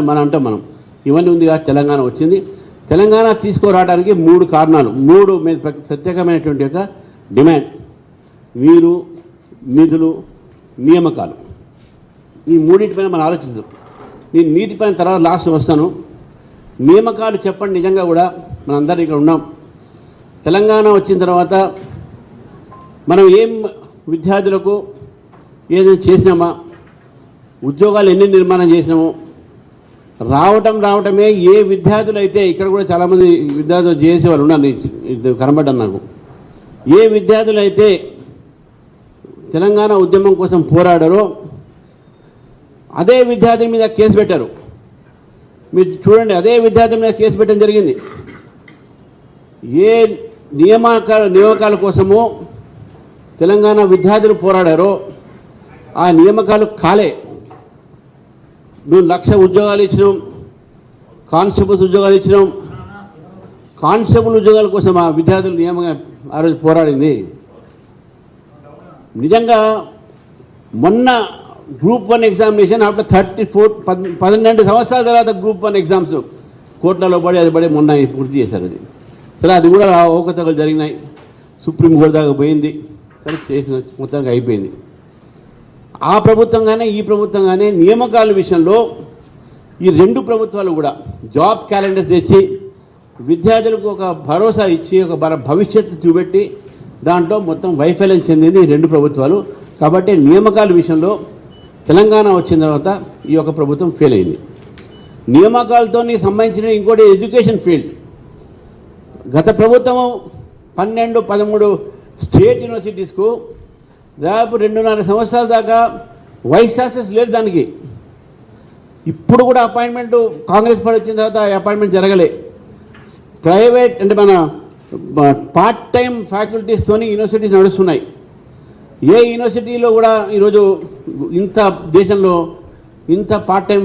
మనం ఇవన్నీ ఉంది కాబట్టి తెలంగాణ వచ్చింది. తెలంగాణ తీసుకురావడానికి 3 కారణాలు, 3 ప్రత్యేకమైనటువంటి యొక్క డిమాండ్: వీరు, నిధులు, నియామకాలు. ఈ మూడింటిపైన మనం ఆలోచిస్తాం. నేను నీటిపైన తర్వాత లాస్ట్లో వస్తాను. నియామకాలు చెప్పండి. నిజంగా కూడా మనందరం ఇక్కడ ఉన్నాం. తెలంగాణ వచ్చిన తర్వాత మనం ఏం విద్యార్థులకు ఏదైనా చేసినామా, ఉద్యోగాలు ఎన్ని నిర్మాణం చేసినాము, రావటమే. ఏ విద్యార్థులు అయితే ఇక్కడ కూడా చాలామంది విద్యార్థులు చేసేవాళ్ళు ఉన్నారు, కనబడ్డాను నాకు. ఏ విద్యార్థులు అయితే తెలంగాణ ఉద్యమం కోసం పోరాడారో అదే విద్యార్థి మీద కేసు పెట్టారు. మీరు చూడండి, అదే విద్యార్థి మీద కేసు పెట్టడం జరిగింది. ఏ నియామకాల కోసమో తెలంగాణ విద్యార్థులు పోరాడారో ఆ నియామకాలు కాలే. మేము 1,00,000 ఉద్యోగాలు ఇచ్చినాం, కానిస్టేబుల్స్ ఉద్యోగాలు ఇచ్చినాం. కానిస్టేబుల్ ఉద్యోగాల కోసం ఆ విద్యార్థులు నియామకం ఆ రోజు పోరాడింది. నిజంగా మొన్న గ్రూప్ 1 ఎగ్జామినేషన్ ఆఫ్టర్ 12 సంవత్సరాల తర్వాత గ్రూప్ 1 ఎగ్జామ్స్ కోట్లలో పడి మొన్న పూర్తి చేశారు. అది సరే, అది కూడా అవకతవకలు జరిగినాయి. సుప్రీంకోర్టు దాకా పోయింది. సరే, చేసిన మొత్తానికి అయిపోయింది. ఆ ప్రభుత్వం కానీ ఈ ప్రభుత్వం కానీ నియామకాల విషయంలో ఈ 2 ప్రభుత్వాలు కూడా జాబ్ క్యాలెండర్స్ తెచ్చి విద్యార్థులకు ఒక భరోసా ఇచ్చి ఒక భవిష్యత్తు చూపెట్టి దాంట్లో మొత్తం వైఫల్యం చెందింది ఈ 2 ప్రభుత్వాలు. కాబట్టి నియామకాల విషయంలో తెలంగాణ వచ్చిన తర్వాత ఈ యొక్క ప్రభుత్వం ఫెయిల్ అయింది. నియామకాలతో సంబంధించిన ఇంకోటి ఎడ్యుకేషన్ ఫీల్డ్. గత ప్రభుత్వం 12-13 స్టేట్ యూనివర్సిటీస్కు దాదాపు 2.5 సంవత్సరాల దాకా వైస్ ఛాన్సలర్స్ లేరు దానికి. ఇప్పుడు కూడా అపాయింట్మెంటు కాంగ్రెస్ పార్టీ వచ్చిన తర్వాత అపాయింట్మెంట్ జరగలే. ప్రైవేట్ అంటే మన పార్ట్ టైం ఫ్యాకల్టీస్తోని యూనివర్సిటీస్ నడుస్తున్నాయి. ఏ యూనివర్సిటీలో కూడా ఈరోజు దేశంలో ఇంత పార్ట్ టైం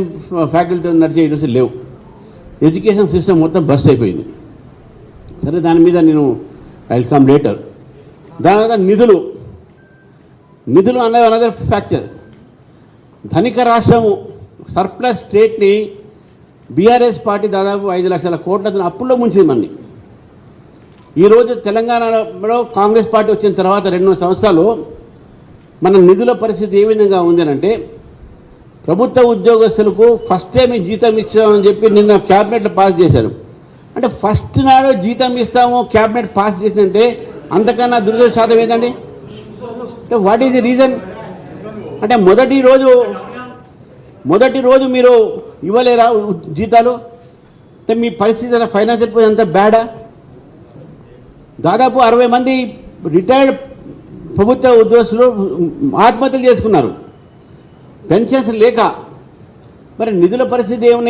ఫ్యాకల్టీ నడిచే యూనివర్సిటీ లేవు. ఎడ్యుకేషన్ సిస్టమ్ మొత్తం బస్ట్ అయిపోయింది. సరే, దాని మీద నేను ఐ విల్ కమ్ లేటర్. దాని తర్వాత నిధులు అన్నది అనదర్ ఫ్యాక్టర్. ధనిక రాష్ట్రము సర్ప్లస్ స్టేట్ని బీఆర్ఎస్ పార్టీ దాదాపు 5 లక్షల కోట్లతో అప్పుల్లో ముంచింది మనని. ఈరోజు తెలంగాణలో కాంగ్రెస్ పార్టీ వచ్చిన తర్వాత 2 సంవత్సరాలు మన నిధుల పరిస్థితి ఏ విధంగా ఉందనంటే, ప్రభుత్వ ఉద్యోగస్తులకు ఫస్ట్ టైం జీతం ఇచ్చామని చెప్పి నిన్న క్యాబినెట్లో పాస్ చేశారు. అంటే ఫస్ట్ నాడు జీతం ఇస్తాము క్యాబినెట్ పాస్ చేసిందంటే అంతకన్నా దురదృష్టం ఏంటండి? What is the reason? అంటే మొదటి రోజు మీరు ఇవ్వలేరా జీతాలు? అంటే మీ పరిస్థితి ఫైనాన్షియల్ అంత బ్యాడా? దాదాపు 60 మంది రిటైర్డ్ ప్రభుత్వ ఉద్యోగస్తులు ఆత్మహత్యలు చేసుకున్నారు పెన్షన్స్ లేక. మరి నిధుల పరిస్థితి ఏమున్నాయి?